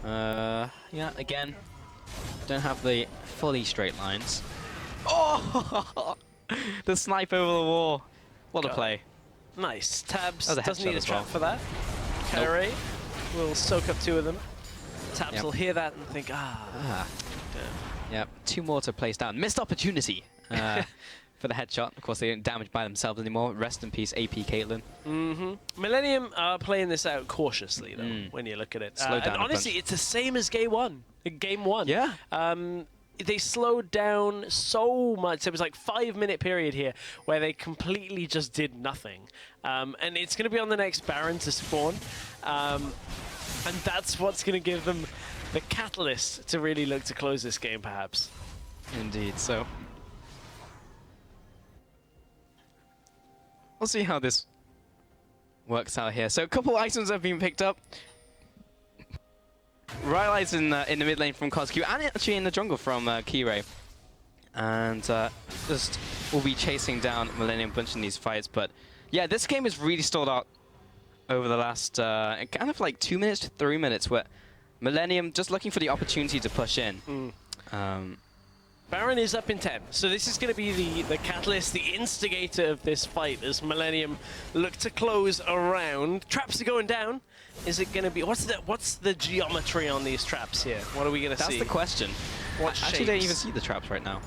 Yeah, again, don't have the fully straight lines. Oh! The snipe over the wall. What a play. Nice. Tabs doesn't need a trap for that. Kyrie will soak up 2 of them. Tabs will hear that and think, Yep, 2 more to place down. Missed opportunity for the headshot. Of course, they don't damage by themselves anymore. Rest in peace, AP Caitlyn. Millenium are playing this out cautiously, though, when you look at it. Slow down and honestly, it's the same as game one. Yeah. They slowed down so much. There was like 5-minute period here where they completely just did nothing. And it's going to be on the next Baron to spawn. And that's what's going to give them the catalyst to really look to close this game, perhaps. Indeed, so we'll see how this works out here. So a couple items have been picked up. Rylai's in the mid lane from Cosq, and actually in the jungle from Kirei. And just will be chasing down Millenium Bunch in these fights. But yeah, this game has really stalled out over the last kind of like 2 minutes to 3 minutes, where Millenium just looking for the opportunity to push in. Baron is up in 10, so this is going to be the catalyst, the instigator of this fight as Millenium look to close around. Traps are going down. Is it going to be... What's the geometry on these traps here? What are we going to see? That's the question. I actually don't even see the traps right now.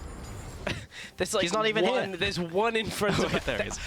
There's like He's not even here. There's one in front of it. There it is.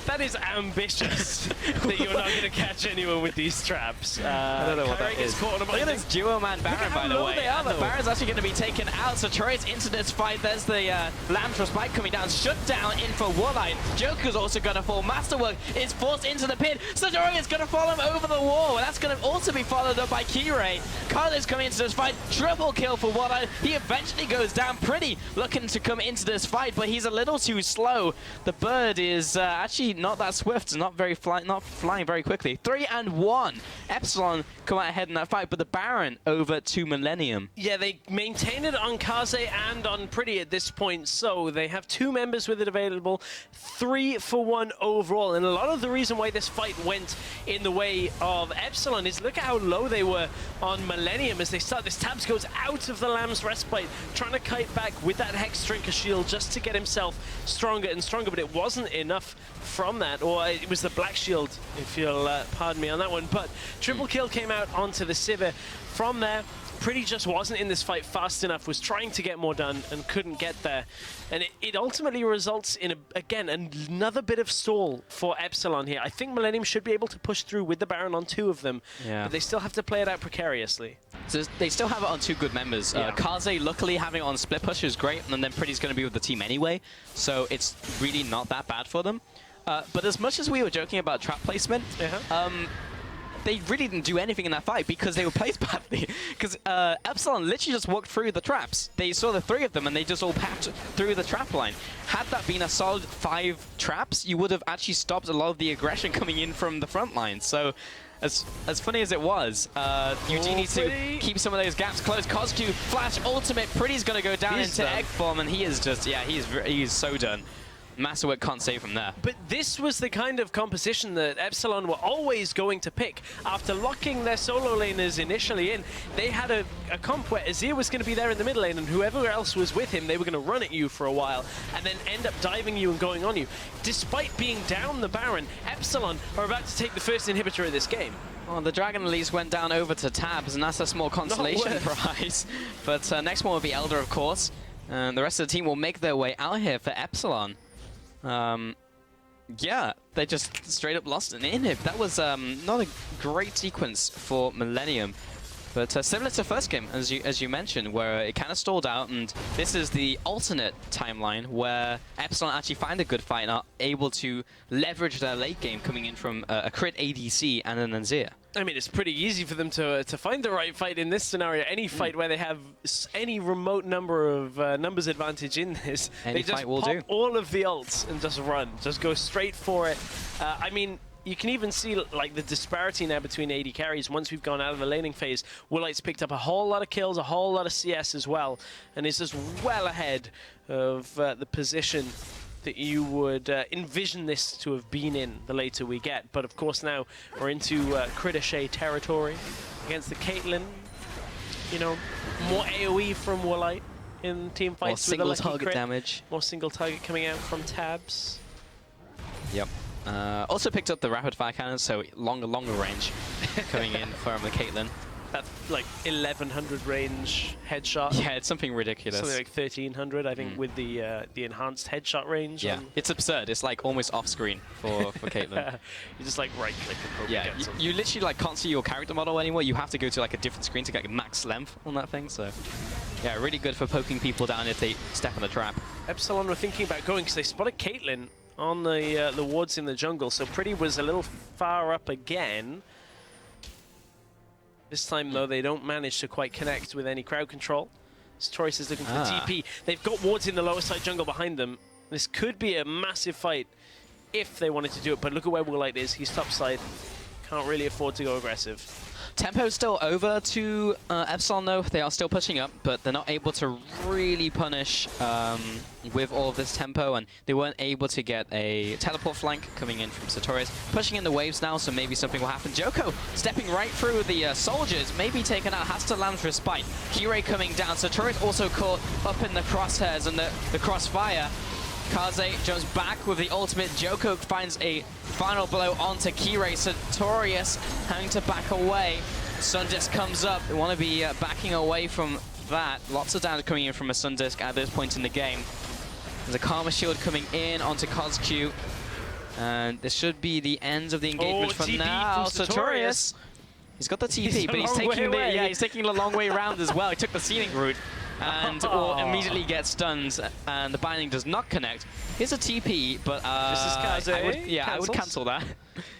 That is ambitious that you're not going to catch anyone with these traps. I don't know what that is. Look at this duo man Baron, by the way. The Baron's actually going to be taken out. So Troy's into this fight. There's the Lamb's Spike coming down. Shut down in for Warlight. Joker's also going to fall. Masterwork is forced into the pit. Sajori is going to follow him over the wall. And that's going to also be followed up by Kirei. Carlos coming into this fight. Triple kill for Warlight. He eventually goes down. Pretty looking to come into this fight, but he's a little too slow. The bird is actually not that swift, not flying very quickly. 3-1. Epsilon come out ahead in that fight, but the Baron over to Millenium. Yeah, they maintain it on Kaze and on Pretty at this point, so they have 2 members with it available, 3 for 1 overall. And a lot of the reason why this fight went in the way of Epsilon is look at how low they were on Millenium as they start. This Tabs goes out of the Lamb's Respite, trying to kite back with that Hex Drinker shield just to get himself stronger and stronger, but it wasn't enough from that, or it was the Black Shield, if you'll pardon me on that one. But triple kill came out onto the Sivir. From there, Pretty just wasn't in this fight fast enough, was trying to get more done and couldn't get there. And it ultimately results in, again, another bit of stall for Epsilon here. I think Millenium should be able to push through with the Baron on 2 of them, but they still have to play it out precariously. So they still have it on 2 good members. Kaze, luckily, having it on split push is great, and then Pretty's going to be with the team anyway, so it's really not that bad for them. But as much as we were joking about trap placement, they really didn't do anything in that fight because they were placed badly. Because Epsilon literally just walked through the traps. They saw the 3 of them and they just all packed through the trap line. Had that been a solid 5 traps, you would have actually stopped a lot of the aggression coming in from the front line. So as funny as it was, you do need to keep some of those gaps closed. Cosq, Flash, Ultimate, Pretty's going to go down into egg form, and he is just, he's so done. Masterwork can't save him there. But this was the kind of composition that Epsilon were always going to pick. After locking their solo laners initially in, they had a comp where Azir was going to be there in the mid lane, and whoever else was with him, they were going to run at you for a while, and then end up diving you and going on you. Despite being down the Baron, Epsilon are about to take the first inhibitor of this game. Well, the Dragon at least went down over to Tabs, and that's a small consolation prize. But next one will be Elder, of course. And the rest of the team will make their way out here for Epsilon. Yeah, they just straight up lost an inhib. That was not a great sequence for Millenium, but similar to first game, as you mentioned, where it kind of stalled out, and this is the alternate timeline where Epsilon actually find a good fight and are able to leverage their late game coming in from a crit ADC and an Azir. I mean, it's pretty easy for them to find the right fight in this scenario. Any fight where they have any remote number of numbers advantage in this, they just pop all of the ults and just run. Just go straight for it. I mean, you can even see like the disparity now between AD carries. Once we've gone out of the laning phase, Woolite's picked up a whole lot of kills, a whole lot of CS as well, and is just well ahead of the position that you would envision this to have been in the later we get. But of course now we're into Critiche territory against the Caitlyn. You know, more AoE from Woolite in team fights. More single target damage. More single target coming out from Tabs. Yep. Also picked up the rapid fire cannon, so longer range coming in from the Caitlyn. That's like 1100 range headshot. Yeah, it's something ridiculous. Something like 1300, I think, with the enhanced headshot range. Yeah, it's absurd. It's like almost off screen for Caitlyn. You just like right click and poke. Yeah, you literally like can't see your character model anymore. You have to go to like a different screen to get max length on that thing. So yeah, really good for poking people down if they step on the trap. Epsilon were thinking about going because they spotted Caitlyn on the wards in the jungle. So Pretty was a little far up again. This time, though, they don't manage to quite connect with any crowd control. Storis is looking for TP. They've got wards in the lower side jungle behind them. This could be a massive fight if they wanted to do it, but look at where Woolite is. He's top side. Can't really afford to go aggressive. Tempo's still over to Epsilon, though. They are still pushing up, but they're not able to really punish with all of this tempo, and they weren't able to get a teleport flank coming in from Sartorius. Pushing in the waves now, so maybe something will happen. Joko stepping right through the soldiers, maybe taken out, has to land for a spike. Kirei coming down. Sartorius also caught up in the crosshairs and the crossfire. Kaze jumps back with the ultimate. Joko finds a final blow onto Kirei. Sartorius having to back away. Sundisk comes up. They want to be backing away from that. Lots of damage coming in from a Sundisk at this point in the game. There's a Karma Shield coming in onto CosQ. And this should be the end of the engagement for now. Sartorius. He's got the TP, but he's taking the long way around as well. He took the ceiling route. And will immediately get stunned, and the binding does not connect. Here's a TP, but I would cancel that.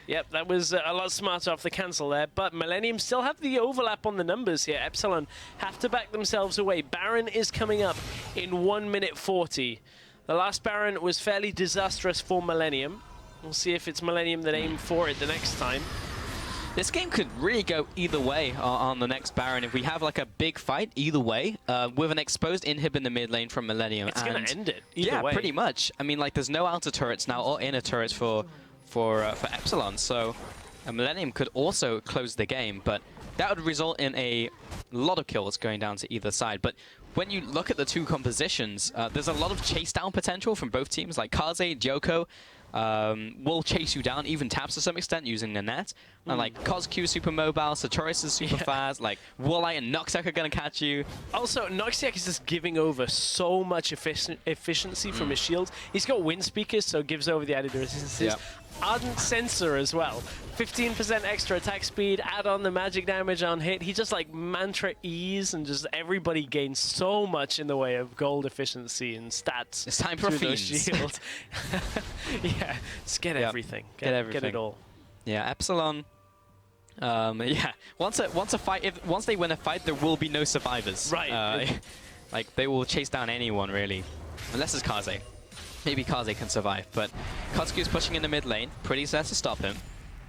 Yep, that was a lot smarter off the cancel there, but Millenium still have the overlap on the numbers here. Epsilon have to back themselves away. Baron is coming up in 1 minute 40. The last Baron was fairly disastrous for Millenium. We'll see if it's Millenium that aim for it the next time. This game could really go either way on the next Baron. If we have like a big fight, either way, with an exposed inhib in the mid lane from Millenium. It's going to end it either way. Yeah, pretty much. I mean, like, there's no outer turrets now or inner turrets for Epsilon, so Millenium could also close the game, but that would result in a lot of kills going down to either side. But when you look at the two compositions, there's a lot of chase down potential from both teams, like Kaze, Joko. Will chase you down, even taps to some extent using the net. And like CosQ super mobile, Sartorius is super fast, like Walleye and Noxiac are going to catch you. Also, Noxiac is just giving over so much efficiency from his shields. He's got wind speakers, so gives over the added resistances. Yep. Ardent Sensor as well. 15% extra attack speed, add on the magic damage on hit. He just like mantra ease, and just everybody gains so much in the way of gold efficiency and stats. It's time for Fiends. Shield. Yeah, just get everything. Get everything. Get it all. Yeah, Epsilon. Yeah, once they win a fight, there will be no survivors. Right. Like they will chase down anyone really, unless it's Kaze. Maybe Kaze can survive, but CosQ's pushing in the mid lane. Pretty set to stop him.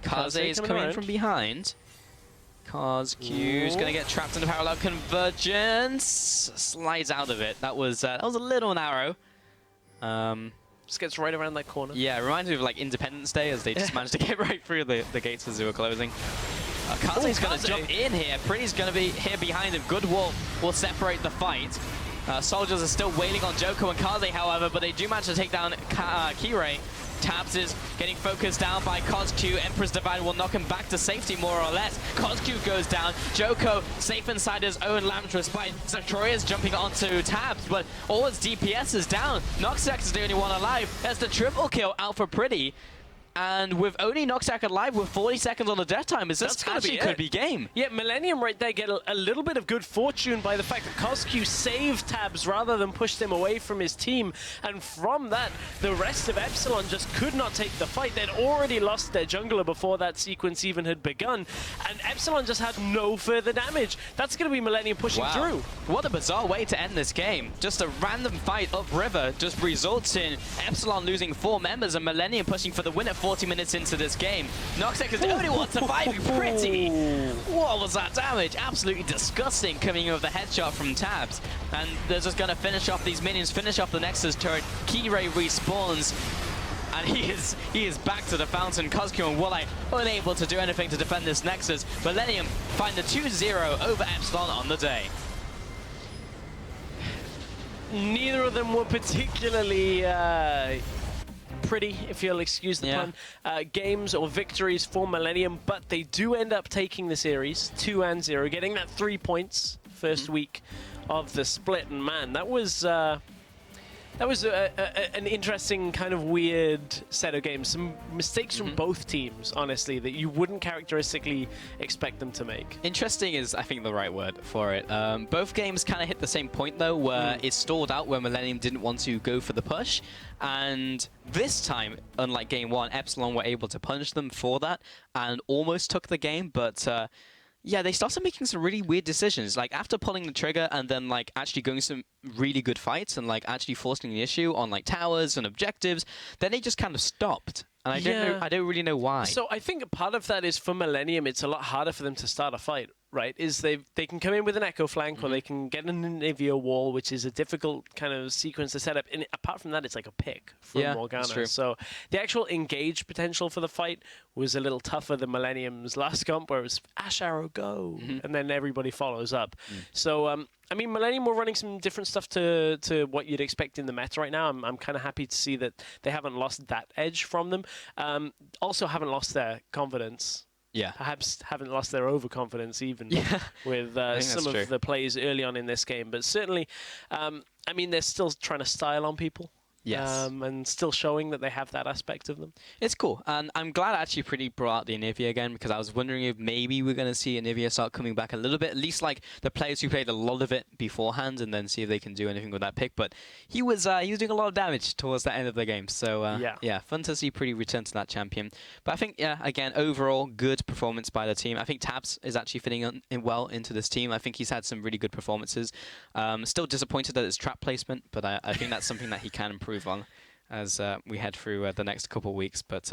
Kaze is coming from behind. CosQ's going to get trapped in the parallel convergence. Slides out of it. That was a little narrow. Just gets right around that corner. Yeah, it reminds me of like Independence Day, as they just managed to get right through the gates as they were closing. Kaze's going to jump in here. Pretty's going to be here behind him. Good wall will separate the fight. Soldiers are still waiting on Joko and Kaze, however, but they do manage to take down Kirei. Tabs is getting focused down by CosQ. Emperor's Divide will knock him back to safety, more or less. CosQ goes down. Joko safe inside his own Lambtra Spite. Sartorius jumping onto Tabs, but all his DPS is down. Noxiac is the only one alive. There's the triple kill out for Pretty. And with only Noxiac alive with 40 seconds on the death time, this actually could be game. Yeah, Millenium right there get a little bit of good fortune by the fact that CosQ saved Tabs rather than push them away from his team. And from that, the rest of Epsilon just could not take the fight. They'd already lost their jungler before that sequence even had begun. And Epsilon just had no further damage. That's going to be Millenium pushing through. What a bizarre way to end this game. Just a random fight upriver just results in Epsilon losing 4 members and Millenium pushing for the win at 40 minutes into this game. Noxiac is the only one surviving. Pretty. What was that damage? Absolutely disgusting coming in with the headshot from Tabs. And they're just going to finish off these minions, finish off the Nexus turret. Kirei respawns. And he is back to the fountain. CosQ and Walleye unable to do anything to defend this Nexus. Millenium find the 2-0 over Epsilon on the day. Neither of them were particularly pretty, if you'll excuse the pun, games or victories for Millenium, but they do end up taking the series 2-0, getting that 3 points first week of the split. And man, that was an interesting kind of weird set of games. Some mistakes from both teams, honestly, that you wouldn't characteristically expect them to make. Interesting is, I think, the right word for it. Both games kind of hit the same point, though, where it stalled out where Millenium didn't want to go for the push. And this time, unlike Game 1, Epsilon were able to punish them for that and almost took the game, but yeah, they started making some really weird decisions. Like, after pulling the trigger and then, like, actually going some really good fights and, like, actually forcing the issue on, like, towers and objectives, then they just kind of stopped. and I don't really know why. So I think part of that is for Millenium, it's a lot harder for them to start a fight, right? Is they can come in with an echo flank, or they can get an Anivia wall, which is a difficult kind of sequence to set up. And apart from that, it's like a pick from Morgana. True. So the actual engage potential for the fight was a little tougher than Millennium's last comp, where it was Ash Arrow go, and then everybody follows up. So I mean, Millennium were running some different stuff to what you'd expect in the meta right now. I'm kind of happy to see that they haven't lost that edge from them. Also haven't lost their confidence. Yeah. Perhaps haven't lost their overconfidence even with some of the plays early on in this game. But certainly, I mean, they're still trying to style on people. Yes. And still showing that they have that aspect of them. It's cool. And I'm glad actually pretty brought out the Anivia again, because I was wondering if maybe we're going to see Anivia start coming back a little bit, at least like the players who played a lot of it beforehand, and then see if they can do anything with that pick. But he was doing a lot of damage towards the end of the game. So yeah, fun to see pretty return to that champion. But I think, again, overall, good performance by the team. I think Tabs is actually fitting in well into this team. I think he's had some really good performances. Still disappointed that it's trap placement, but I think that's something that he can improve on as we head through the next couple of weeks. But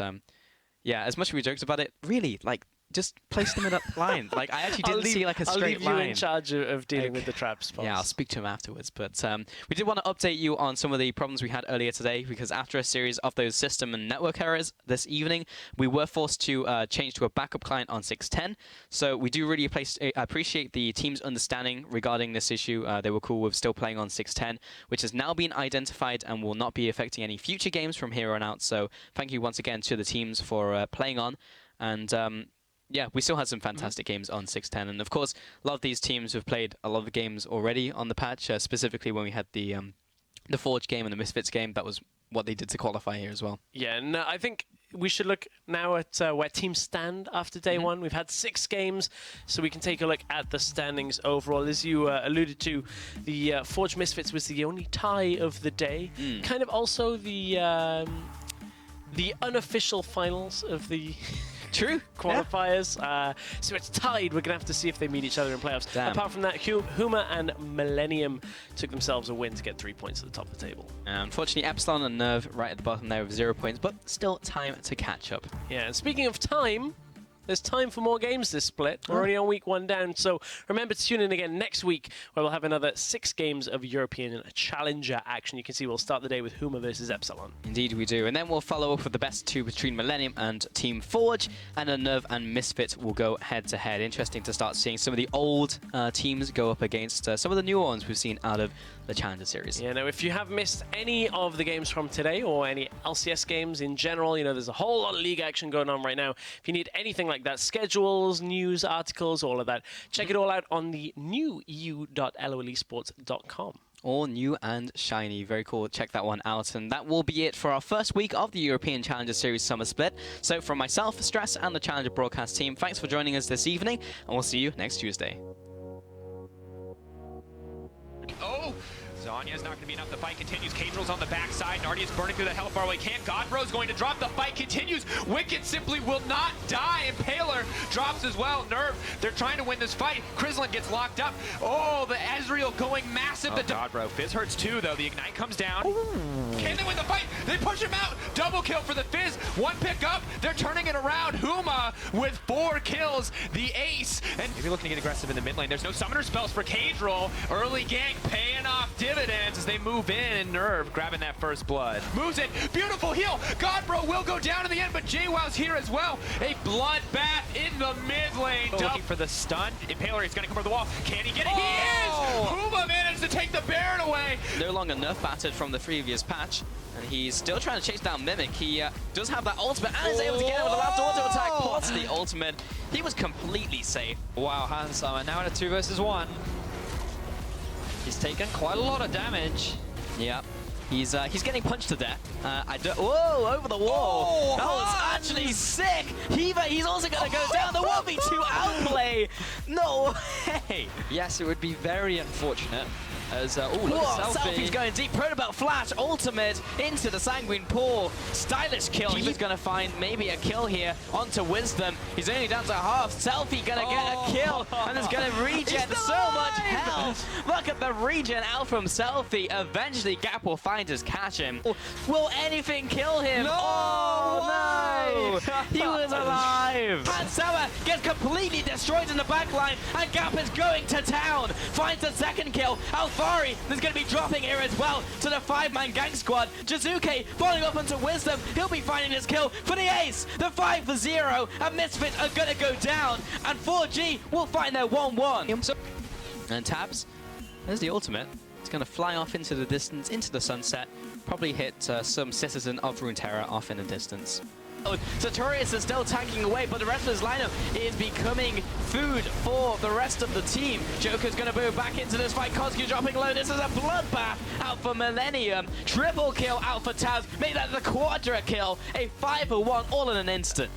yeah, as much as we joked about it, really, like, just place them in a line. Like, I actually didn't see like a straight line. I'll leave you in charge of dealing with the traps. Yeah, I'll speak to him afterwards. But we did want to update you on some of the problems we had earlier today, because after a series of those system and network errors this evening, we were forced to change to a backup client on 610. So we do really appreciate the team's understanding regarding this issue. They were cool with still playing on 610, which has now been identified and will not be affecting any future games from here on out. So thank you once again to the teams for playing on. And yeah, we still had some fantastic games on 610, and of course, a lot of these teams have played a lot of the games already on the patch. Specifically, when we had the Forge game and the Misfits game, that was what they did to qualify here as well. Yeah, no, I think we should look now at where teams stand after day one. We've had 6 games, so we can take a look at the standings overall. As you alluded to, the Forge Misfits was the only tie of the day. Kind of also the unofficial finals of the qualifiers. So it's tied. We're going to have to see if they meet each other in playoffs. Damn. Apart from that, Huma and Millenium took themselves a win to get 3 points at the top of the table. Unfortunately, Epsilon and Nerve right at the bottom there with 0 points, but still time to catch up. Yeah, and speaking of time, there's time for more games this split. We're only on week 1 down, so remember to tune in again next week, where we'll have another 6 games of European Challenger action. You can see we'll start the day with Huma versus Epsilon. Indeed we do. And then we'll follow up with the best 2 between Millenium and Team Forge, and then Nerve and Misfit will go head-to-head. Interesting to start seeing some of the old teams go up against some of the newer ones we've seen out of the Challenger Series. Yeah, now if you have missed any of the games from today, or any LCS games in general, you know, there's a whole lot of league action going on right now. If you need anything like that, schedules, news, articles, all of that, check it all out on the new eu.lolesports.com. All new and shiny. Very cool. Check that one out. And that will be it for our first week of the European Challenger Series Summer Split. So from myself, Stress, and the Challenger broadcast team, thanks for joining us this evening, and we'll see you next Tuesday. Oh! Zanya's not going to be enough. The fight continues. Cadrill's on the backside. Nardia's burning through the health bar while he can't. Godbro's going to drop. The fight continues. Wicked simply will not die. Impaler drops as well. Nerve, they're trying to win this fight. Krislin gets locked up. Oh, the Ezreal going massive. Oh, Godbro. Fizz hurts too, though. The Ignite comes down. Ooh. Can they win the fight? They push him out. Double kill for the Fizz. 1 pick up. They're turning it around. Huma with 4 kills. The ace. And maybe looking to get aggressive in the mid lane. There's no summoner spells for Cadrill. Early gank paying off dividends as they move in, and Nerve grabbing that first blood. Moves it. Beautiful heal. Godbro will go down in the end, but JWoww's here as well. A bloodbath in the mid lane. Looking for the stun. Impaler is going to come over the wall. Can he get it? He is! Huma managed to take the Baron away. No longer nerf battered from the previous patch, and he's still trying to chase down Mimic. He does have that ultimate and is able to get it with the last auto attack. Plus the ultimate. He was completely safe. Wow, Handsummer now in a 2 versus 1. He's taken quite a lot of damage. Yeah. He's getting punched to death. Whoa, over the wall. That was actually sick. He's also going to go down. The 1v2 outplay. No way. Yes, it would be very unfortunate. As, look at Selfie's going deep. Protobelt flash, ultimate into the Sanguine Paw. Stylish kill. He's going to find maybe a kill here onto Wisdom. He's only down to half. Selfie going to get a kill, and is going to regen so much health. Look at the regen out from Selfie. Eventually, Gap will find us, catch him. Will anything kill him? No! Oh, no! no! He was alive! Hansawa gets completely destroyed in the backline, and Gap is going to town. Finds the second kill. Alfari is going to be dropping here as well to the 5-man gang squad. Jizuke falling off into Wisdom. He'll be finding his kill for the ace. The 5-0, and Misfits are going to go down, and 4G will find their 1-1. And Tabs, there's the ultimate. It's going to fly off into the distance, into the sunset. Probably hit some citizen of Runeterra off in the distance. Sartorius is still tanking away, but the rest of his lineup is becoming food for the rest of the team. Joker's going to move back into this fight. Kozgu dropping low. This is a bloodbath out for Millenium. Triple kill out for Tabs. Make that the quadra kill. A 5-1 all in an instant.